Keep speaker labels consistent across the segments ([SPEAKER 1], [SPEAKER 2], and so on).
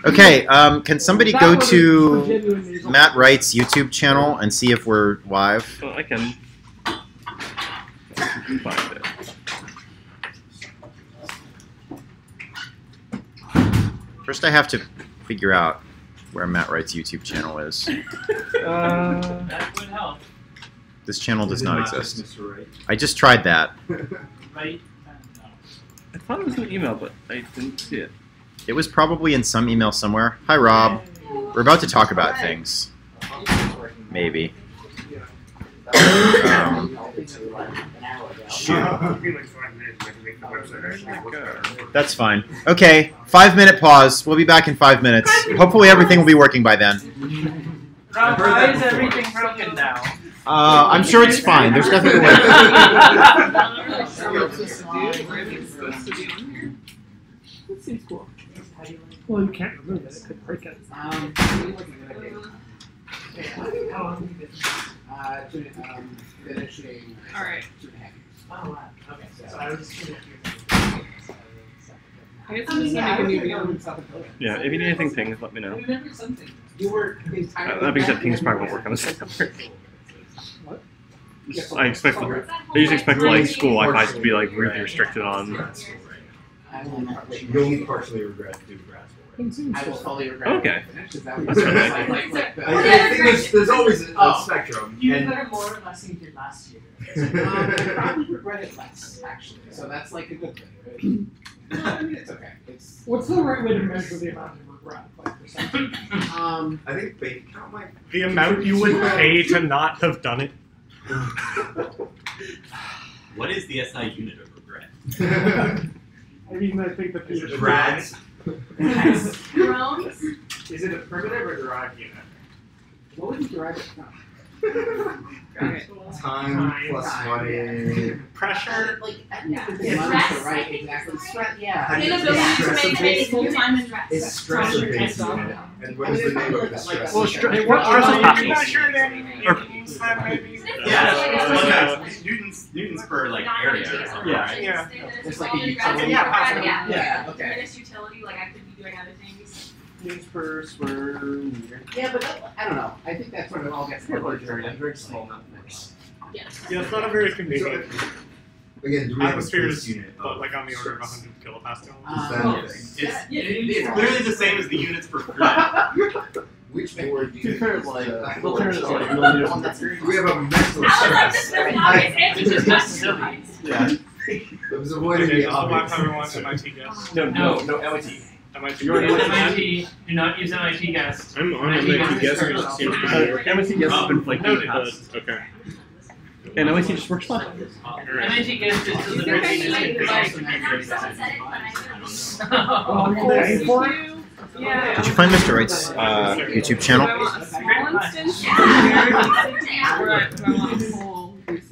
[SPEAKER 1] Okay, can somebody go to Matt Wright's YouTube channel and see if we're live?
[SPEAKER 2] Well, I can find it.
[SPEAKER 1] First, I have to figure out where Matt Wright's YouTube channel is.
[SPEAKER 3] That would help.
[SPEAKER 1] This channel does not exist. I just tried that.
[SPEAKER 3] Right?
[SPEAKER 2] I thought it was an email, but I didn't see it.
[SPEAKER 1] It was probably in some email somewhere. Hi, Rob. We're about to talk about things. Maybe. Shoot. That's fine. Okay, 5-minute pause. We'll be back in 5 minutes. Hopefully everything will be working by then.
[SPEAKER 3] Rob, why is everything broken now?
[SPEAKER 1] I'm sure it's fine. There's nothing to worry
[SPEAKER 4] That seems cool. Well, you can't remove it. It could break it.
[SPEAKER 5] Finishing.
[SPEAKER 4] All right.
[SPEAKER 5] Oh, wow. Okay. So I was just going to
[SPEAKER 4] I guess I'm just gonna make a new video.
[SPEAKER 2] Yeah, if you need anything pings, let me know.
[SPEAKER 5] remember something. You were
[SPEAKER 2] That being said, pings probably won't work on this network.
[SPEAKER 4] What?
[SPEAKER 2] I usually expect like school Wi-Fi to be like really restricted on.
[SPEAKER 6] You only partially regret to do grass.
[SPEAKER 5] I was fully regretting.
[SPEAKER 2] Okay.
[SPEAKER 5] That's
[SPEAKER 2] right.
[SPEAKER 6] I think there's always a spectrum.
[SPEAKER 5] You
[SPEAKER 6] and
[SPEAKER 5] better more or less than you did last year. I probably regret it less, actually. So that's like a good thing, right? I mean, it's okay. It's
[SPEAKER 4] What's the right way to measure the amount of regret? Like percentage?
[SPEAKER 6] I think bank account might.
[SPEAKER 7] The amount you would pay to not have done it.
[SPEAKER 8] What is the SI unit of regret?
[SPEAKER 4] I mean, I think that these are
[SPEAKER 6] Grads.
[SPEAKER 5] Drones?
[SPEAKER 7] Is it a primitive or derived unit?
[SPEAKER 5] What would you derive it from?
[SPEAKER 6] Time plus money.
[SPEAKER 7] Pressure.
[SPEAKER 5] Like,
[SPEAKER 9] Yeah.
[SPEAKER 5] months, right? Exactly. Stress, yeah.
[SPEAKER 9] Inability to
[SPEAKER 6] Stress
[SPEAKER 9] maintain
[SPEAKER 6] based.
[SPEAKER 9] full-time and rest.
[SPEAKER 6] It's stress based unit. And what is the name of the stress?
[SPEAKER 2] Well, stress is passional.
[SPEAKER 8] Newtons per like area. Or something,
[SPEAKER 2] Yeah.
[SPEAKER 8] right?
[SPEAKER 7] Yeah.
[SPEAKER 5] It's like a utility.
[SPEAKER 9] Yeah,
[SPEAKER 5] okay.
[SPEAKER 9] Minus utility, like I could be doing other things.
[SPEAKER 2] Units per square meter.
[SPEAKER 5] Yeah, but I don't know. I think that sort of all gets covered during very small numbers.
[SPEAKER 9] Yes.
[SPEAKER 7] Yeah, it's not a very convenient
[SPEAKER 6] Again, do we have a
[SPEAKER 7] atmosphere
[SPEAKER 6] space unit?
[SPEAKER 7] but like on the order of 100 kilopascal.
[SPEAKER 6] Is that a thing?
[SPEAKER 8] It's literally the same as the units per regret.
[SPEAKER 6] Which board do you
[SPEAKER 5] Two thirds,
[SPEAKER 6] use?
[SPEAKER 5] like,
[SPEAKER 6] Do
[SPEAKER 5] we'll turn it like millimeters.
[SPEAKER 6] we have a mental
[SPEAKER 9] I was like,
[SPEAKER 6] stress?
[SPEAKER 9] this is not fancy, just necessary.
[SPEAKER 6] Yeah. It was avoiding
[SPEAKER 7] Okay,
[SPEAKER 6] the
[SPEAKER 7] so
[SPEAKER 6] obvious.
[SPEAKER 7] everyone MIT guest.
[SPEAKER 2] No, MIT.
[SPEAKER 7] MIT.
[SPEAKER 3] You're MIT. Do not use MIT guest.
[SPEAKER 7] I'm on
[SPEAKER 3] MIT
[SPEAKER 7] guest.
[SPEAKER 3] seems to be
[SPEAKER 2] MIT guest has been flaking in the
[SPEAKER 7] Noted.
[SPEAKER 2] past.
[SPEAKER 7] Okay.
[SPEAKER 2] And MIT just works fine.
[SPEAKER 3] MIT guest just doesn't
[SPEAKER 9] You're
[SPEAKER 3] really
[SPEAKER 9] very
[SPEAKER 3] need
[SPEAKER 9] like,
[SPEAKER 3] to
[SPEAKER 9] I know someone said it, but I
[SPEAKER 4] Oh, you're paying for it?
[SPEAKER 9] Yeah.
[SPEAKER 1] Did you find Mr. Wright's YouTube channel?
[SPEAKER 3] How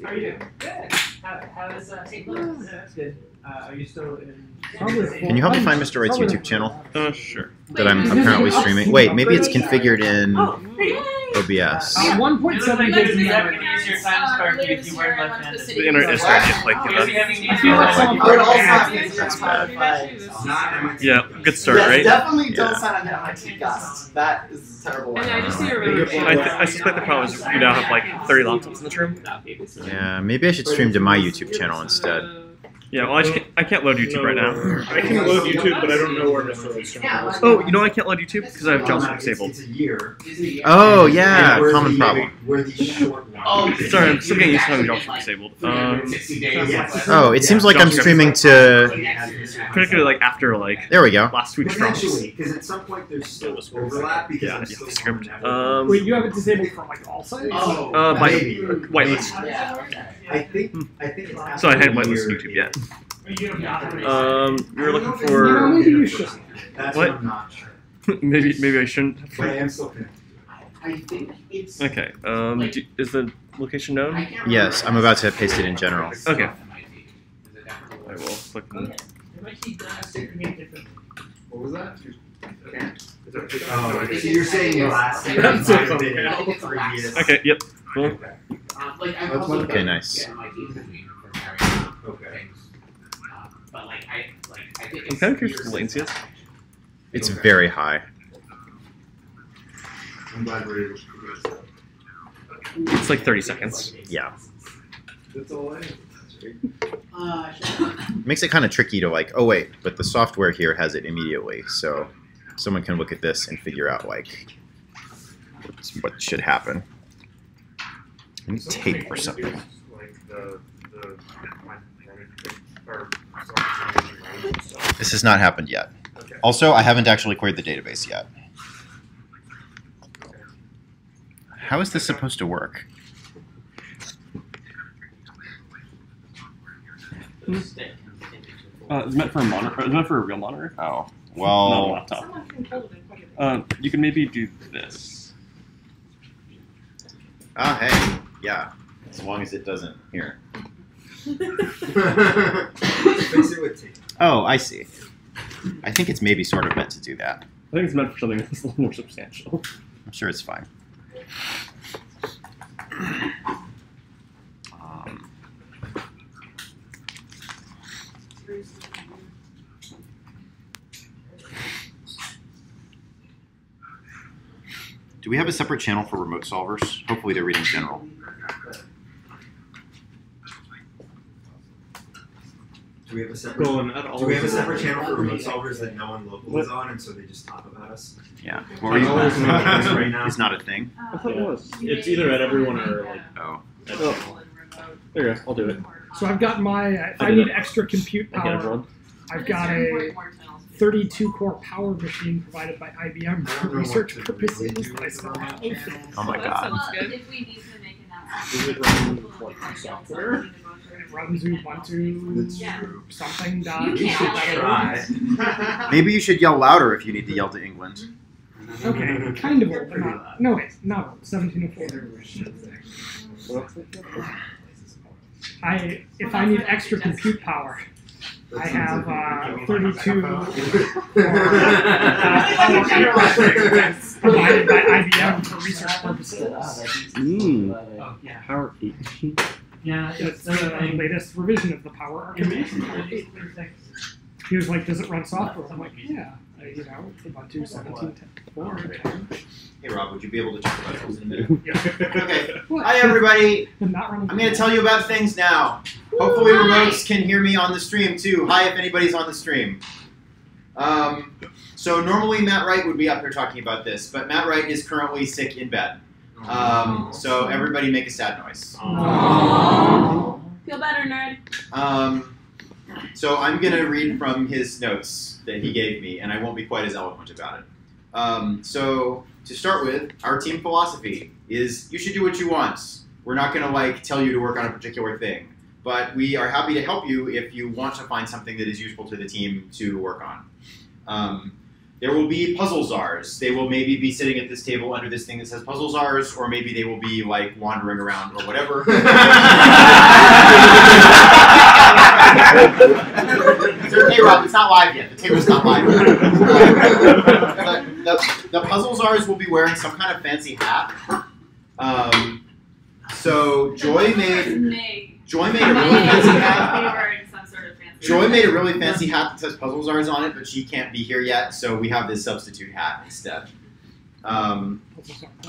[SPEAKER 3] are you doing? Good. How does St. Louis?
[SPEAKER 5] Yeah, that's good. Are you still in?
[SPEAKER 1] Can you help me find Mr. Wright's YouTube channel
[SPEAKER 2] Sure.
[SPEAKER 1] that I'm apparently streaming? Wait, maybe it's configured in OBS.
[SPEAKER 4] 1.7
[SPEAKER 3] Does
[SPEAKER 4] gigs
[SPEAKER 3] that
[SPEAKER 4] of
[SPEAKER 3] make it easier times card if you weren't left-handed?
[SPEAKER 2] The internet is starting to like
[SPEAKER 3] You'll be
[SPEAKER 2] give
[SPEAKER 3] having
[SPEAKER 4] I feel like some
[SPEAKER 6] I would also
[SPEAKER 4] Yeah.
[SPEAKER 6] have to
[SPEAKER 1] That's bad.
[SPEAKER 6] Not MIT.
[SPEAKER 2] up. Yeah, good start,
[SPEAKER 10] Yes,
[SPEAKER 2] right?
[SPEAKER 10] definitely don't
[SPEAKER 1] Yeah.
[SPEAKER 10] sign on to MIT Gust. That is a terrible one.
[SPEAKER 4] And I just see a really
[SPEAKER 2] I suspect the problem is you now have like 30 laptops in this room.
[SPEAKER 1] Yeah, maybe I should stream to my YouTube channel instead.
[SPEAKER 2] Yeah, well, I can't load YouTube right now.
[SPEAKER 7] I can load YouTube, but I don't know where Mr. Wright's channel is.
[SPEAKER 2] Oh, you know I can't load YouTube because I have JavaScript disabled.
[SPEAKER 6] It's a year.
[SPEAKER 1] Oh, yeah,
[SPEAKER 6] And we're
[SPEAKER 1] common
[SPEAKER 6] the-
[SPEAKER 1] problem.
[SPEAKER 6] We're the short one.
[SPEAKER 2] Sorry, I'm still getting used to having JavaScript disabled.
[SPEAKER 5] 60 days.
[SPEAKER 6] Yes.
[SPEAKER 1] Oh, it seems like I'm streaming to...
[SPEAKER 2] Particularly like after like
[SPEAKER 1] There we go.
[SPEAKER 2] last week's drops.
[SPEAKER 6] Potentially, because at some point there's still overlap because
[SPEAKER 2] Yeah,
[SPEAKER 6] I'm
[SPEAKER 2] yeah,
[SPEAKER 6] still
[SPEAKER 2] script.
[SPEAKER 4] Wait, you have it disabled for like all sites?
[SPEAKER 2] By
[SPEAKER 6] maybe.
[SPEAKER 2] whitelist.
[SPEAKER 6] I think it's
[SPEAKER 2] So I hadn't
[SPEAKER 6] after
[SPEAKER 2] whitelisted
[SPEAKER 6] the
[SPEAKER 2] YouTube
[SPEAKER 6] year.
[SPEAKER 2] yet. You're looking for
[SPEAKER 4] maybe you should.
[SPEAKER 6] That's
[SPEAKER 2] What?
[SPEAKER 6] what I'm not sure.
[SPEAKER 2] maybe I shouldn't.
[SPEAKER 6] But I am still connected.
[SPEAKER 5] I think it's.
[SPEAKER 2] Okay. Is the location known?
[SPEAKER 1] Yes, I'm about to paste it in general.
[SPEAKER 2] Okay. I will click.
[SPEAKER 6] What was that? Oh, so you're saying last year?
[SPEAKER 7] That's so
[SPEAKER 6] might have been
[SPEAKER 7] funny.
[SPEAKER 6] previous.
[SPEAKER 2] Okay. Yep. Cool.
[SPEAKER 6] Okay.
[SPEAKER 5] Like, I'm
[SPEAKER 6] That's
[SPEAKER 5] also
[SPEAKER 1] Okay, nice.
[SPEAKER 6] Okay.
[SPEAKER 5] But like I think
[SPEAKER 2] I'm kind of curious what the latency is.
[SPEAKER 1] It's very high.
[SPEAKER 6] I'm glad we're able to progress that.
[SPEAKER 2] It's like 30 seconds.
[SPEAKER 1] Yeah.
[SPEAKER 6] That's all I have.
[SPEAKER 1] Makes it kind of tricky to like, oh wait, but the software here has it immediately, so someone can look at this and figure out like what should happen. I need tape or something.
[SPEAKER 7] Like the
[SPEAKER 1] This has not happened yet.
[SPEAKER 6] Okay.
[SPEAKER 1] Also, I haven't actually queried the database yet. How is this supposed to work?
[SPEAKER 2] It's meant for a monitor. It's meant for a real monitor.
[SPEAKER 1] Oh,
[SPEAKER 2] Not a
[SPEAKER 1] well,
[SPEAKER 2] laptop.
[SPEAKER 4] Someone can hold it and plug it in.
[SPEAKER 2] You can maybe do this.
[SPEAKER 1] hey, yeah, as long as it doesn't, here.
[SPEAKER 6] Fix it with tape.
[SPEAKER 1] Oh, I see. I think it's maybe sort of meant to do that.
[SPEAKER 2] I think it's meant for something that's a little more substantial.
[SPEAKER 1] I'm sure it's fine. Do we have a separate channel for remote solvers? Hopefully they're reading general.
[SPEAKER 6] Do we have a separate?
[SPEAKER 7] Going at all.
[SPEAKER 6] Do we have a separate channel for remote solvers that no one local is on, and so they just talk about us?
[SPEAKER 1] Yeah.
[SPEAKER 6] What were you asking about this right now?
[SPEAKER 1] It's not a thing.
[SPEAKER 2] I thought it was.
[SPEAKER 7] It's either at everyone or like.
[SPEAKER 1] Oh.
[SPEAKER 2] Oh. There you go. I'll do it.
[SPEAKER 4] So I've got my, if
[SPEAKER 2] I
[SPEAKER 4] I
[SPEAKER 2] did
[SPEAKER 4] need
[SPEAKER 2] it.
[SPEAKER 4] extra compute
[SPEAKER 2] I get
[SPEAKER 4] power,
[SPEAKER 2] everyone.
[SPEAKER 4] I've got a 32-core power machine provided by IBM for research purposes that I still have.
[SPEAKER 1] Oh my god.
[SPEAKER 9] Well, if we need to make
[SPEAKER 7] Does it
[SPEAKER 9] announcements.
[SPEAKER 7] run like software?
[SPEAKER 4] It runs Ubuntu
[SPEAKER 6] That's
[SPEAKER 9] Yeah.
[SPEAKER 6] true.
[SPEAKER 4] something.
[SPEAKER 9] You can't.
[SPEAKER 6] Try.
[SPEAKER 1] Maybe you should yell louder if you need to yell to England.
[SPEAKER 4] Okay, kind of old, but not. No, wait, not old. 1704. If I need extra compute power, I have 32 provided by IBM for research purposes.
[SPEAKER 2] Power 8.
[SPEAKER 3] Yeah,
[SPEAKER 4] It's the latest revision of the power architecture. He was like, "Does it run software?" I'm like, "Yeah, Ubuntu 17.10.
[SPEAKER 1] Hey Rob, would you be able to talk about this in a minute?
[SPEAKER 4] Yeah.
[SPEAKER 1] Okay. Hi everybody.
[SPEAKER 4] Not running.
[SPEAKER 1] I'm going to tell you about things now. Hopefully remotes can hear me on the stream too. Hi if anybody's on the stream. So normally Matt Wright would be up here talking about this, but Matt Wright is currently sick in bed. So everybody make a sad noise.
[SPEAKER 9] Feel better, nerd.
[SPEAKER 1] So I'm going to read from his notes that he gave me, and I won't be quite as eloquent about it. So to start with, our team philosophy is you should do what you want. We're not going to like tell you to work on a particular thing, but we are happy to help you if you want to find something that is useful to the team to work on. There will be puzzle czars. They will maybe be sitting at this table under this thing that says puzzle czars, or maybe they will be like wandering around or whatever. It's okay, Rob. It's not live yet. The table's not live yet. The puzzle czars will be wearing some kind of fancy hat. So Joy made a really fancy hat. Joy made a really fancy hat that says puzzle czars on it, but she can't be here yet, so we have this substitute hat instead.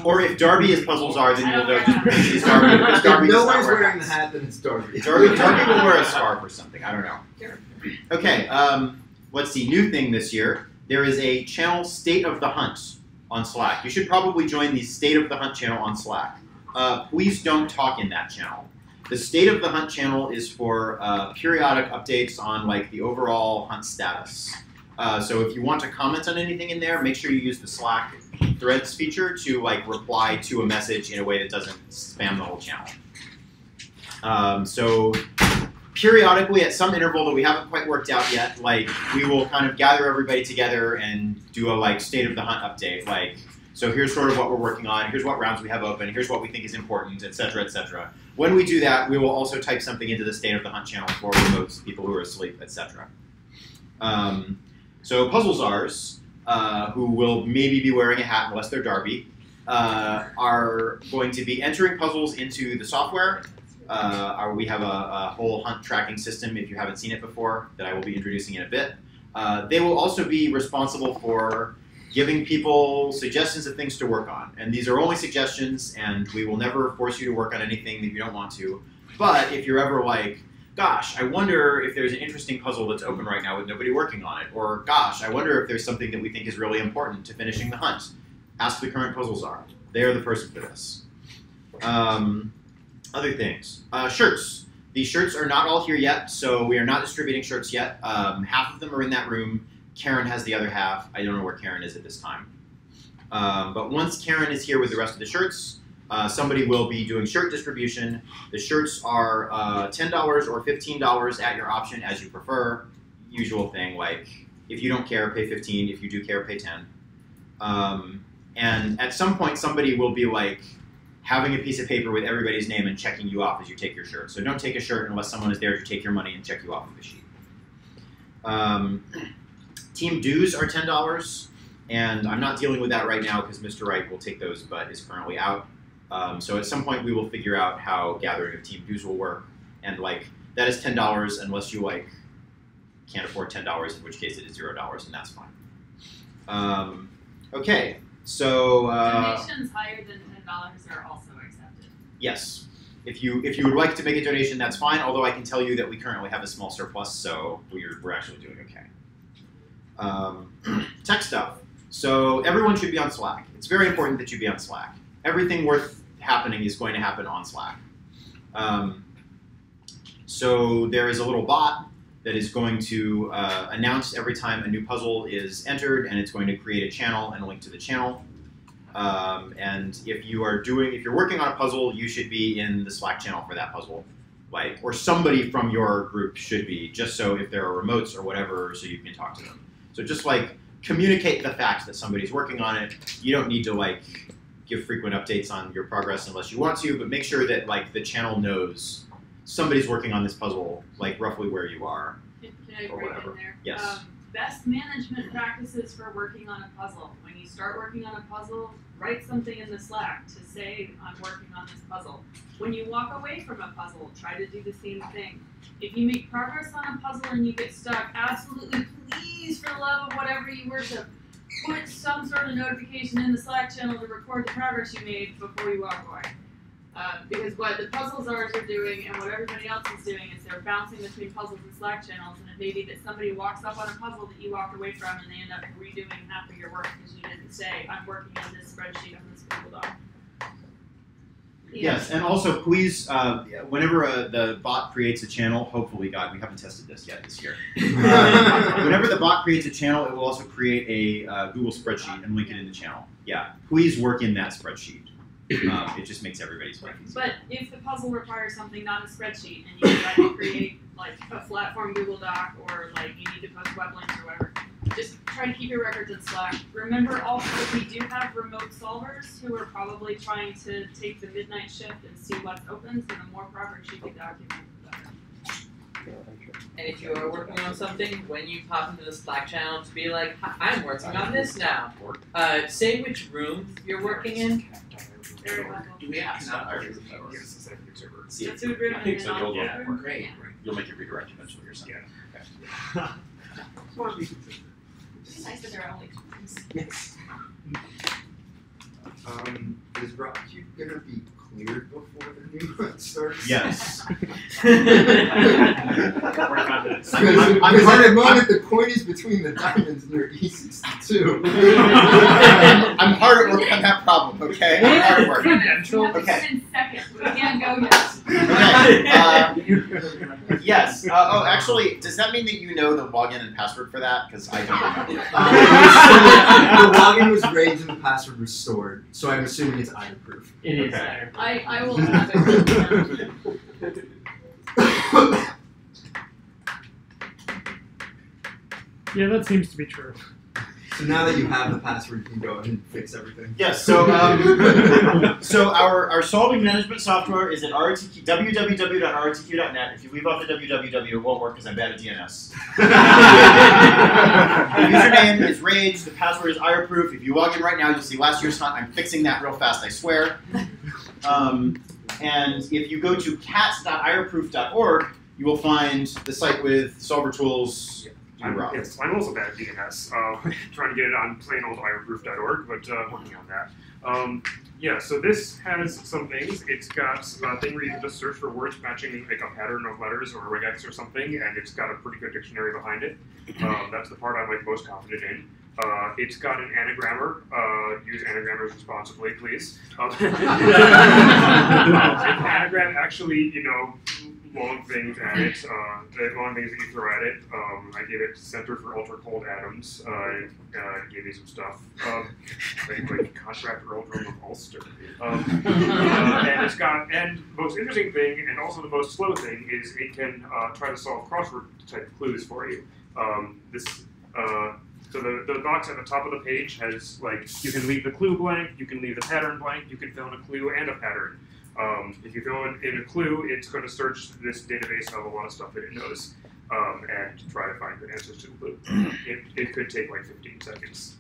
[SPEAKER 1] Or if Darby is puzzle czar, then you'll know just because she's Darby. Because Darby
[SPEAKER 6] If no
[SPEAKER 1] does not
[SPEAKER 6] one's
[SPEAKER 1] wear
[SPEAKER 6] wearing the
[SPEAKER 1] hats.
[SPEAKER 6] hat, then it's Darby.
[SPEAKER 1] Darby will wear a scarf or something. I don't know. Okay, let's see. New thing this year. There is a channel State of the Hunt on Slack. You should probably join the State of the Hunt channel on Slack. Please don't talk in that channel. The State of the Hunt channel is for periodic updates on like the overall hunt status. So if you want to comment on anything in there, make sure you use the Slack threads feature to like reply to a message in a way that doesn't spam the whole channel. So periodically, at some interval that we haven't quite worked out yet, like we will kind of gather everybody together and do a like State of the Hunt update. Like, so here's sort of what we're working on. Here's what rounds we have open. Here's what we think is important, etc., etc. When we do that, we will also type something into the State of the Hunt channel for remotes, people who are asleep, etc. So puzzle czars, who will maybe be wearing a hat unless they're Darby, are going to be entering puzzles into the software. We have a whole hunt tracking system, if you haven't seen it before, that I will be introducing in a bit. They will also be responsible for giving people suggestions of things to work on. And these are only suggestions, and we will never force you to work on anything that you don't want to. But if you're ever like, gosh, I wonder if there's an interesting puzzle that's open right now with nobody working on it, or gosh, I wonder if there's something that we think is really important to finishing the hunt, ask the current puzzle czar. They are the person for this. Other things. Shirts. These shirts are not all here yet, so we are not distributing shirts yet. Half of them are in that room. Karen has the other half. I don't know where Karen is at this time. But once Karen is here with the rest of the shirts, somebody will be doing shirt distribution. The shirts are $10 or $15 at your option as you prefer. Usual thing, like if you don't care, pay 15. If you do care, pay 10. And at some point, somebody will be like having a piece of paper with everybody's name and checking you off as you take your shirt. So don't take a shirt unless someone is there to take your money and check you off of the sheet. Team dues are $10, and I'm not dealing with that right now because Mr. Wright will take those, but is currently out. So at some point we will figure out how gathering of team dues will work, and like that is $10 unless you like can't afford $10, in which case it is $0, and that's fine. Okay, so
[SPEAKER 9] donations higher than $10 are also accepted.
[SPEAKER 1] Yes. If you would like to make a donation, that's fine. Although I can tell you that we currently have a small surplus, so we're actually doing okay. Tech stuff. So everyone should be on Slack. It's very important that you be on Slack. Everything worth happening is going to happen on Slack. So there is a little bot that is going to announce every time a new puzzle is entered, and it's going to create a channel and a link to the channel. And if you're working on a puzzle, you should be in the Slack channel for that puzzle. Or somebody from your group should be, just so if there are remotes or whatever, so you can talk to them. So just like communicate the fact that somebody's working on it. You don't need to like give frequent updates on your progress unless you want to, but make sure that like the channel knows somebody's working on this puzzle, like roughly where you are.
[SPEAKER 9] Can I break in there?
[SPEAKER 1] Yes.
[SPEAKER 9] Best management practices for working on a puzzle. When you start working on a puzzle, write something in the Slack to say, I'm working on this puzzle. When you walk away from a puzzle, try to do the same thing. If you make progress on a puzzle and you get stuck, absolutely please, for the love of whatever you worship, put some sort of notification in the Slack channel to record the progress you made before you walk away. Because what the puzzle czars are doing and what everybody else is doing is they're bouncing between puzzles and Slack channels, and it may be that somebody walks up on a puzzle that you walked away from and they end up redoing half of your work because you didn't say, I'm working on this spreadsheet on this Google Doc.
[SPEAKER 1] Yes, and also please, whenever the bot creates a channel, hopefully, God, we haven't tested this yet this year. Whenever the bot creates a channel, it will also create a Google spreadsheet and link it in the channel. Yeah, please work in that spreadsheet. It just makes everybody's life easier.
[SPEAKER 9] But if the puzzle requires something, not a spreadsheet, and you try to create like a flat form Google Doc, or like you need to post web links or whatever, just try to keep your records in Slack. Remember also that we do have remote solvers who are probably trying to take the midnight shift and see what's open, so the more progress you can document, the better.
[SPEAKER 11] And if you are working on something, when you pop into the Slack channel, to be like, I'm working on this now. Say which room you're working in.
[SPEAKER 5] Do we have enough?
[SPEAKER 9] The food room and then all the room.
[SPEAKER 5] Great.
[SPEAKER 1] You'll make it redirect eventually or something.
[SPEAKER 9] It's nice that there are only 2 rooms.
[SPEAKER 5] Yes.
[SPEAKER 6] Is Rocky gonna be cleared before the new one starts?
[SPEAKER 1] Yes.
[SPEAKER 6] Because at the moment the coin is between the diamonds near E62.
[SPEAKER 1] I'm hard at work on that problem, okay? I'm hard at work.
[SPEAKER 9] Credential.
[SPEAKER 1] Okay.
[SPEAKER 9] In seconds. We can't go yet.
[SPEAKER 1] Okay. Yes. Oh, actually, does that mean that you know the login and password for that? Because I don't remember.
[SPEAKER 6] The login was raised and the password was stored, so I'm assuming it's IDA-proof.
[SPEAKER 4] It is.
[SPEAKER 1] Okay.
[SPEAKER 9] I will have it.
[SPEAKER 4] Yeah, that seems to be true.
[SPEAKER 6] So now that you have the password, you can go and fix everything.
[SPEAKER 1] Yes. So, so our solving management software is at www.rtq.net. If you leave off the www, it won't work because I'm bad at DNS. The username is Rage. The password is IRA-proof. If you log in right now, you'll see last year's hunt. I'm fixing that real fast, I swear. And if you go to cat.iraproof.org, you will find the site with solver tools,
[SPEAKER 12] Yes, I'm also bad at DNS. Trying to get it on plain old ironproof.org, but working on that. Yeah, so this has some things. It's got a thing where you can just search for words matching like a pattern of letters or regex or something, and it's got a pretty good dictionary behind it. That's the part I'm like most confident in. It's got an anagrammer. Use anagrammers responsibly, please. An anagram actually, long things at it. The long things that you throw at it. I gave it Center for Ultra Cold Atoms. Gave me some stuff. Like contract Earldom of Ulster. And it's got, and the most interesting thing, and also the most slow thing, is it can try to solve crossword type clues for you. So the box at the top of the page has, like, you can leave the clue blank, you can leave the pattern blank, you can fill in a clue and a pattern. If you fill in a clue, it's going to search this database of a lot of stuff that it knows and try to find good answers to the clue. It could take like 15 seconds.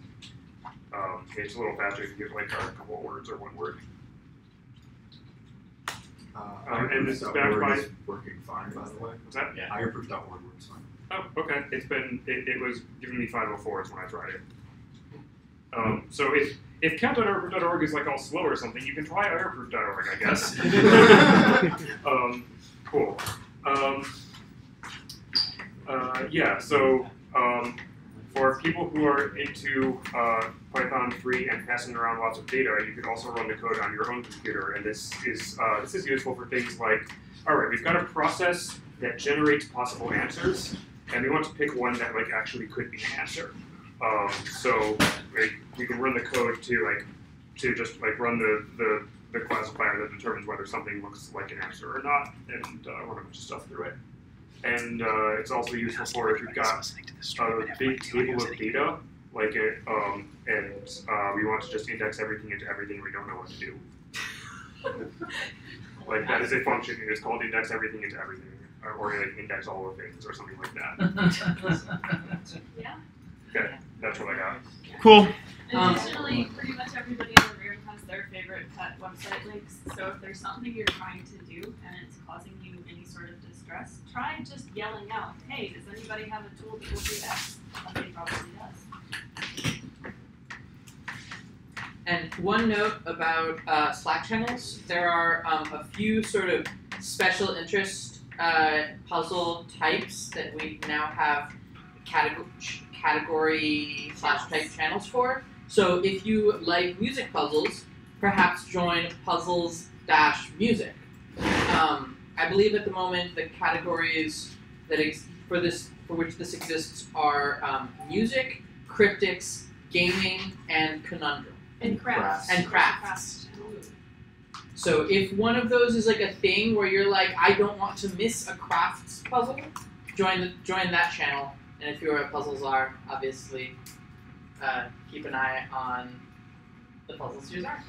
[SPEAKER 12] It's a little faster if you give like a couple of words or one word. And this is backed by...
[SPEAKER 6] is working fine, by the way.
[SPEAKER 12] What's that?
[SPEAKER 8] Yeah.
[SPEAKER 6] Ironproof.org works fine.
[SPEAKER 12] Oh, okay. It was giving me 504s when I tried it. So if count.ironproof.org is like all slow or something, you can try ironproof.org, I guess. Cool. Yeah, so for people who are into Python 3 and passing around lots of data, you can also run the code on your own computer, and this is useful for things like, all right, we've got a process that generates possible answers, and we want to pick one that like actually could be an answer. So we can run the code to just run the classifier that determines whether something looks like an answer or not, and run a bunch of stuff through it. And it's also useful for if you've got a big table of data, like it, and we want to just index everything into everything we don't know what to do. Like that is a function, and it's called index everything into everything, or like index all of things, or something like that.
[SPEAKER 9] Yeah.
[SPEAKER 12] Okay, that's what I got.
[SPEAKER 2] Cool.
[SPEAKER 9] Additionally, pretty much everybody in the room has their favorite pet website links, so if there's something you're trying to do and it's causing you any sort of distress, try just yelling out, hey, does anybody have a tool that will do X? Somebody probably does.
[SPEAKER 11] And one note about Slack channels, there are a few sort of special interest puzzle types that we now have category/type channels for. So if you like music puzzles, perhaps join puzzles-music. I believe at the moment the categories that for which this exists are music, cryptics, gaming, and conundrum.
[SPEAKER 9] And crafts.
[SPEAKER 11] And crafts. So if one of those is like a thing where you're like, I don't want to miss a crafts puzzle, join that channel. And if you're a puzzle czar, obviously, keep an eye on the puzzles you czar.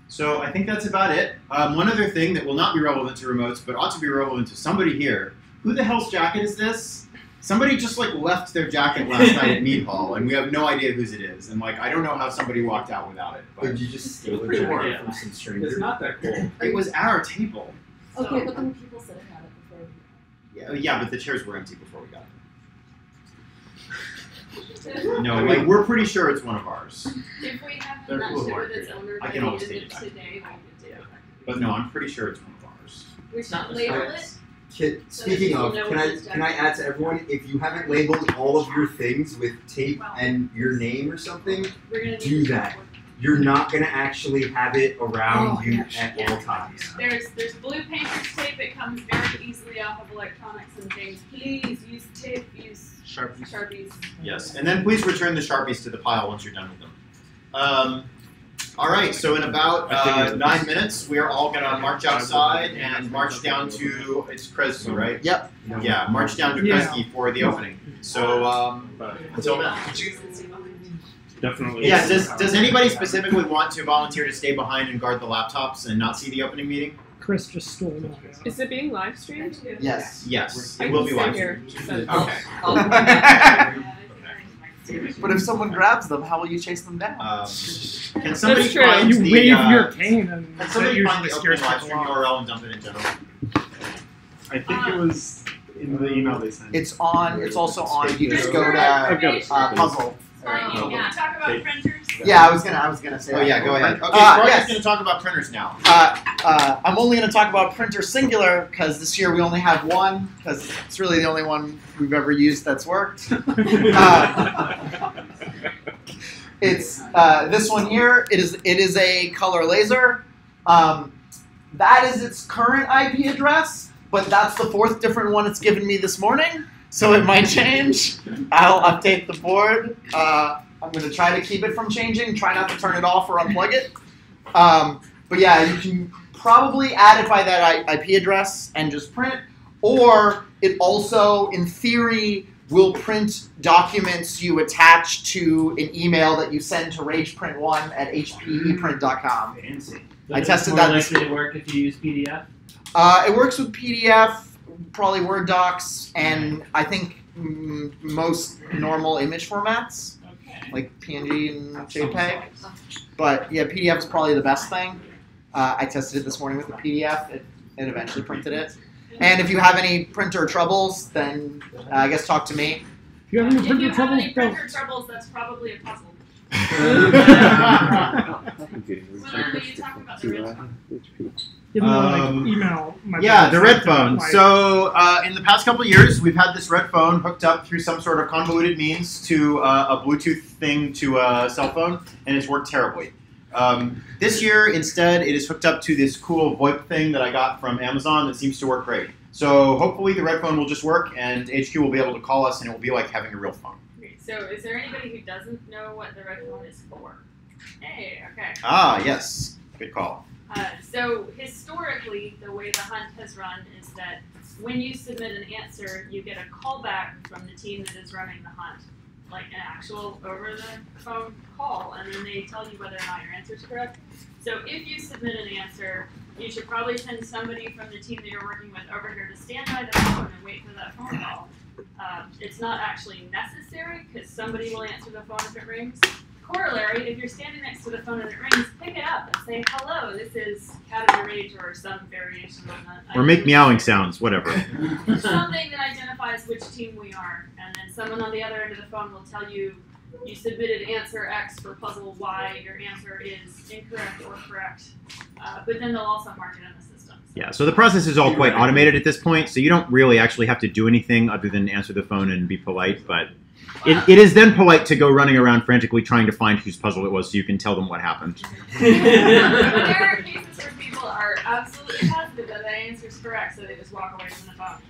[SPEAKER 1] So I think that's about it. One other thing that will not be relevant to remotes, but ought to be relevant to somebody here. Who the hell's jacket is this? Somebody just like left their jacket last night at Mead Hall, and we have no idea whose it is. And like, I don't know how somebody walked out without it. But
[SPEAKER 6] Did you just steal a jacket from some stranger?
[SPEAKER 5] It's not that cool.
[SPEAKER 1] it was our table.
[SPEAKER 13] Okay, but then people sitting at it before.
[SPEAKER 1] Yeah, but the chairs were empty before we got there. No, like we're pretty sure it's one of ours.
[SPEAKER 9] If we have
[SPEAKER 1] They're
[SPEAKER 9] matched
[SPEAKER 1] cool,
[SPEAKER 9] it
[SPEAKER 1] aren't
[SPEAKER 9] with its
[SPEAKER 1] they?
[SPEAKER 9] owner
[SPEAKER 1] I
[SPEAKER 9] by
[SPEAKER 1] can
[SPEAKER 9] the
[SPEAKER 1] always
[SPEAKER 9] end
[SPEAKER 1] take
[SPEAKER 9] of
[SPEAKER 1] it back.
[SPEAKER 9] today, we can do it.
[SPEAKER 1] But no, I'm pretty sure it's one of ours.
[SPEAKER 9] We should
[SPEAKER 11] Not
[SPEAKER 9] label
[SPEAKER 11] necessarily.
[SPEAKER 9] it.
[SPEAKER 6] Speaking of, can I add to everyone? If you haven't labeled all of your things with tape and your name or something,
[SPEAKER 9] We're gonna
[SPEAKER 6] do that. You're not gonna actually have it around you at all times.
[SPEAKER 9] There's blue painter's tape. It comes very easily off of electronics and things. Please use tape. Use Sharpies.
[SPEAKER 1] Yes, and then please return the Sharpies to the pile once you're done with them. All right, so in about 9 minutes, we are all going to march outside and march down to, it's Kresge, right?
[SPEAKER 10] Yep.
[SPEAKER 1] Yeah, march down to Kresge for the opening. So until then.
[SPEAKER 2] Definitely.
[SPEAKER 1] Yeah, does anybody specifically want to volunteer to stay behind and guard the laptops and not see the opening meeting?
[SPEAKER 4] Chris just stole mine.
[SPEAKER 14] Is it being live streamed?
[SPEAKER 6] Yes.
[SPEAKER 1] Yes,
[SPEAKER 14] I
[SPEAKER 1] it will
[SPEAKER 14] can
[SPEAKER 1] be
[SPEAKER 14] sit
[SPEAKER 1] live
[SPEAKER 14] here.
[SPEAKER 1] streamed.
[SPEAKER 14] So-
[SPEAKER 10] But if someone grabs them, how will you chase them down?
[SPEAKER 1] Can somebody
[SPEAKER 14] That's true.
[SPEAKER 1] find
[SPEAKER 4] You
[SPEAKER 1] the,
[SPEAKER 4] wave your cane and
[SPEAKER 1] can somebody
[SPEAKER 4] that
[SPEAKER 1] find the
[SPEAKER 4] usually
[SPEAKER 1] opening
[SPEAKER 4] scares
[SPEAKER 1] live
[SPEAKER 4] people
[SPEAKER 1] stream
[SPEAKER 4] off.
[SPEAKER 1] URL and dump it in general?
[SPEAKER 2] I think it was
[SPEAKER 7] In the email they sent.
[SPEAKER 10] It's on. It's also on. You just go to puzzle.
[SPEAKER 9] Can you talk about printers?
[SPEAKER 10] Yeah, I was gonna say.
[SPEAKER 1] Oh
[SPEAKER 10] that.
[SPEAKER 1] yeah, go ahead. Okay, Sparky's
[SPEAKER 10] yes.
[SPEAKER 1] going to talk about printers now.
[SPEAKER 10] I'm only going to talk about printer singular because this year we only have one because it's really the only one we've ever used that's worked. It's this one here. It is a color laser. That is its current IP address, but that's the 4th different one it's given me this morning, so it might change. I'll update the board. I'm going to try to keep it from changing, try not to turn it off or unplug it. But yeah, you can probably add it by that IP address and just print, or it also, in theory, will print documents you attach to an email that you send to rageprint1 at hpeprint.com. I tested that.
[SPEAKER 15] More likely to work if you use PDF?
[SPEAKER 10] It works with PDF, probably Word docs, and I think most normal image formats, like PNG and JPEG. But yeah, PDF is probably the best thing. I tested it this morning with a PDF. It eventually printed it. And if you have any printer troubles, then I guess talk to me.
[SPEAKER 4] If you have any
[SPEAKER 9] If
[SPEAKER 4] printer
[SPEAKER 9] you have
[SPEAKER 4] troubles,
[SPEAKER 9] any printer troubles, that's probably a puzzle. Whenever you talk about the red phone.
[SPEAKER 4] give me email. My
[SPEAKER 1] Yeah, the red phone.
[SPEAKER 4] Like,
[SPEAKER 1] So in the past couple of years, we've had this red phone hooked up through some sort of convoluted means to a Bluetooth thing to a cell phone, and it's worked terribly. This year, instead, it is hooked up to this cool VoIP thing that I got from Amazon that seems to work great. So hopefully the red phone will just work, and HQ will be able to call us, and it will be like having a real phone.
[SPEAKER 9] Great. So is there anybody who doesn't know what the red phone is for? Hey, okay.
[SPEAKER 1] Ah, yes. Good call.
[SPEAKER 9] So historically, the way the hunt has run is that when you submit an answer, you get a callback from the team that is running the hunt, like an actual over-the-phone call, and then they tell you whether or not your answer is correct. So if you submit an answer, you should probably send somebody from the team that you're working with over here to stand by the phone and wait for that phone call. It's not actually necessary because somebody will answer the phone if it rings. Corollary, if you're standing next to the phone and it rings, pick it up and say, hello, this is Cat of the Rage or some variation on that.
[SPEAKER 1] Or make meowing sounds, whatever.
[SPEAKER 9] Something that identifies which team we are, and then someone on the other end of the phone will tell you, you submitted answer X for puzzle Y, your answer is incorrect or correct, but then they'll also mark it in the system.
[SPEAKER 1] Yeah, so the process is all quite automated at this point, so you don't really actually have to do anything other than answer the phone and be polite, but it is then polite to go running around frantically trying to find whose puzzle it was so you can tell them what happened.
[SPEAKER 9] There are cases where people are absolutely positive that answer is correct, so they just walk away from the phone.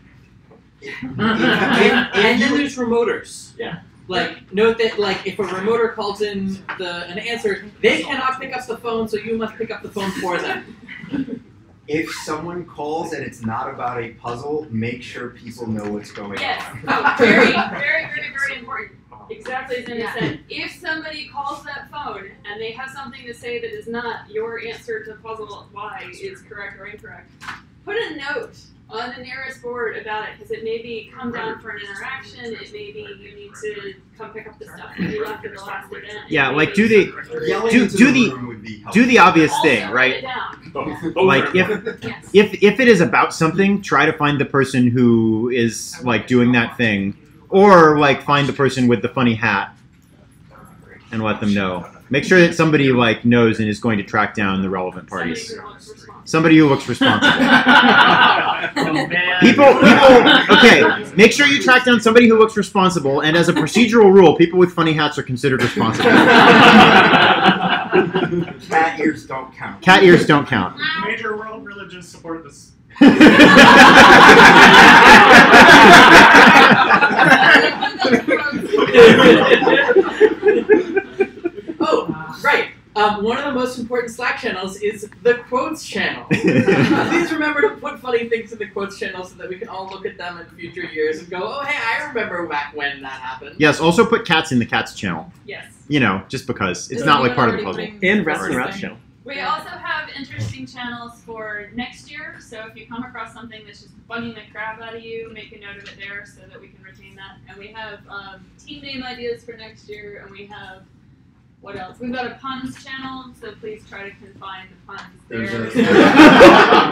[SPEAKER 11] And then there's remoters.
[SPEAKER 15] Yeah.
[SPEAKER 11] Like, note that, like, if a remoter calls in an answer, they cannot pick up the phone, so you must pick up the phone for them.
[SPEAKER 6] If someone calls and it's not about a puzzle, make sure people know what's going
[SPEAKER 9] Yes.
[SPEAKER 6] on.
[SPEAKER 9] Oh, very, very, very, very important. Exactly as Nina said. If somebody calls that phone and they have something to say that is not your answer to puzzle Y is correct or incorrect, put a note on the nearest board about it, because it may be come down for an interaction, it may be you need to come pick up the stuff that you left at the last event.
[SPEAKER 1] Yeah, like do the obvious thing, right? Like if it is about something, try to find the person who is like doing that thing, or like find the person with the funny hat and let them know. Make sure that somebody like knows and is going to track down the relevant parties. Somebody who looks responsible. People, okay, make sure you track down somebody who looks responsible, and as a procedural rule, people with funny hats are considered responsible.
[SPEAKER 6] Cat ears don't count.
[SPEAKER 1] Cat ears don't count.
[SPEAKER 7] Major world religions support this.
[SPEAKER 11] Oh, right. One of the most important Slack channels is the quotes channel. Please remember to put funny things in the quotes channel so that we can all look at them in future years and go, oh, hey, I remember back when that happened.
[SPEAKER 1] Yes, also put cats in the cats channel.
[SPEAKER 9] Yes.
[SPEAKER 1] You know, just because. It's not like part of the puzzle.
[SPEAKER 2] And rats in the rats channel.
[SPEAKER 9] We also have interesting channels for next year, so if you come across something that's just bugging the crap out of you, make a note of it there so that we can retain that. And we have team name ideas for next year, and we have What else? We've got a puns channel, so please try to confine the puns there.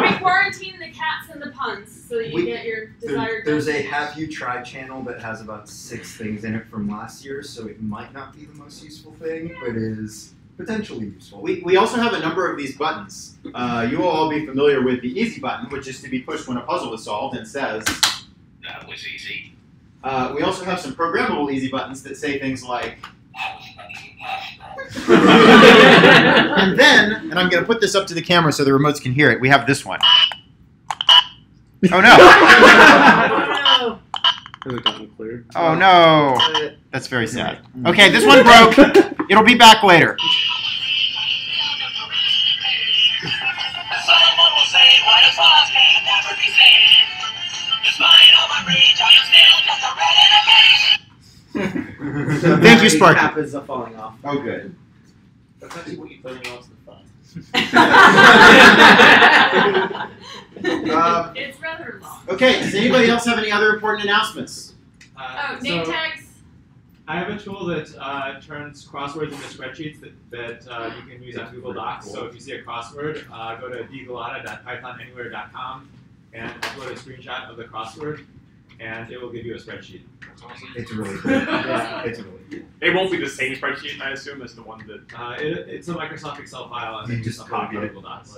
[SPEAKER 9] We quarantine the cats and the puns so that you get your desired.
[SPEAKER 6] There's a Have You Tried channel that has about 6 things in it from last year, so it might not be the most useful thing, but it is potentially useful.
[SPEAKER 1] We also have a number of these buttons. You will all be familiar with the easy button, which is to be pushed when a puzzle is solved and says, "That was easy." We also have some programmable easy buttons that say things like, and then, and I'm going to put this up to the camera so the remotes can hear it, we have this one. Oh no! Oh no! That's very sad. Okay, this one broke. It'll be back later. Thank you, Sparky.
[SPEAKER 10] Cap is falling off.
[SPEAKER 1] Oh, good.
[SPEAKER 15] That's actually what you put in off the fun.
[SPEAKER 9] It's rather long.
[SPEAKER 1] Okay, does anybody else have any other important announcements?
[SPEAKER 9] Name tags.
[SPEAKER 15] I have a tool that turns crosswords into spreadsheets that you can use on Google Docs. So if you see a crossword, go to dgalata.pythonanywhere.com and upload a screenshot of the crossword, and it will give you a spreadsheet.
[SPEAKER 6] It's really good. Yeah, it's really good.
[SPEAKER 12] It won't be the same spreadsheet, I assume, as the one that.
[SPEAKER 15] It's a Microsoft Excel file, and
[SPEAKER 6] You
[SPEAKER 15] then
[SPEAKER 6] just copy it.
[SPEAKER 15] Google Docs.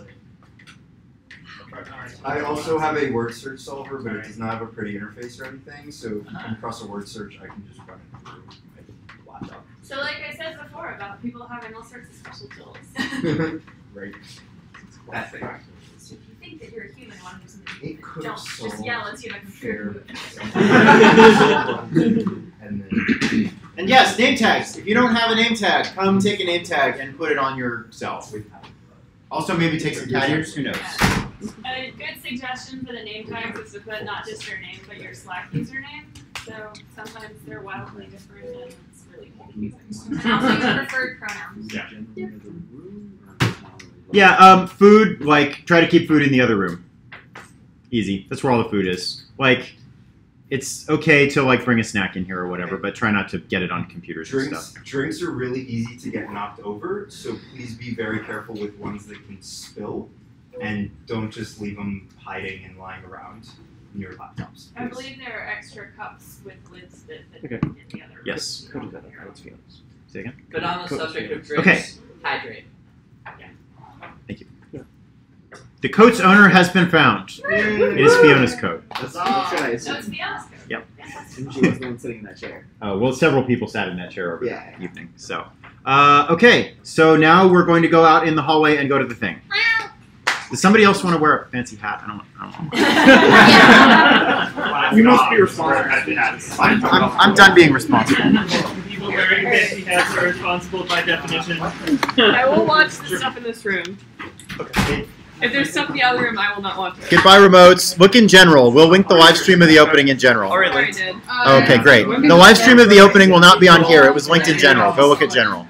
[SPEAKER 6] I also have a word search solver, but it does not have a pretty interface or anything, so if you come across a word search, I can just run it through my laptop.
[SPEAKER 9] So like I said before about people having all sorts of special tools.
[SPEAKER 6] Right.
[SPEAKER 9] That's the So if you think that you're a human wanting to do something,
[SPEAKER 6] It could
[SPEAKER 9] don't just yell and see if I can figure it
[SPEAKER 1] And yes, name tags. If you don't have a name tag, come take a name tag and put it on yourself. Also, maybe take some cat ears. Who knows?
[SPEAKER 9] A good suggestion for the name tags is to put not just your name, but your Slack username. So sometimes they're wildly different and it's really confusing. And also your preferred pronouns.
[SPEAKER 1] Yeah. Yeah, food, like, try to keep food in the other room. Easy. That's where all the food is. Like, it's okay to, like, bring a snack in here or whatever, but try not to get it on computers and stuff.
[SPEAKER 6] Drinks are really easy to get knocked over, so please be very careful with ones that can spill, and don't just leave them hiding and lying around near laptops.
[SPEAKER 9] I believe there are extra cups with lids that
[SPEAKER 2] Okay.
[SPEAKER 9] in the other room.
[SPEAKER 1] Yes. Say again?
[SPEAKER 11] But on the subject of drinks, hydrate.
[SPEAKER 1] Thank you. The coat's owner has been found. It is Fiona's coat.
[SPEAKER 10] That's nice.
[SPEAKER 9] So it's Fiona's coat.
[SPEAKER 1] Yep.
[SPEAKER 10] And she was the one sitting in that chair.
[SPEAKER 1] Well, several people sat in that chair over the evening. So, okay. So now we're going to go out in the hallway and go to the thing. Does somebody else want to wear a fancy hat? I don't know.
[SPEAKER 7] You must be responsible.
[SPEAKER 1] I'm done being responsible.
[SPEAKER 15] People wearing fancy hats are responsible by definition.
[SPEAKER 14] I will watch the stuff in this room. If there's stuff in the other room, I will not watch it.
[SPEAKER 1] Goodbye, remotes. Look in general. We'll link the live stream of the opening in general.
[SPEAKER 14] Already did.
[SPEAKER 1] Okay, great. The live stream of the opening will not be on here. It was linked in general. Go look at general.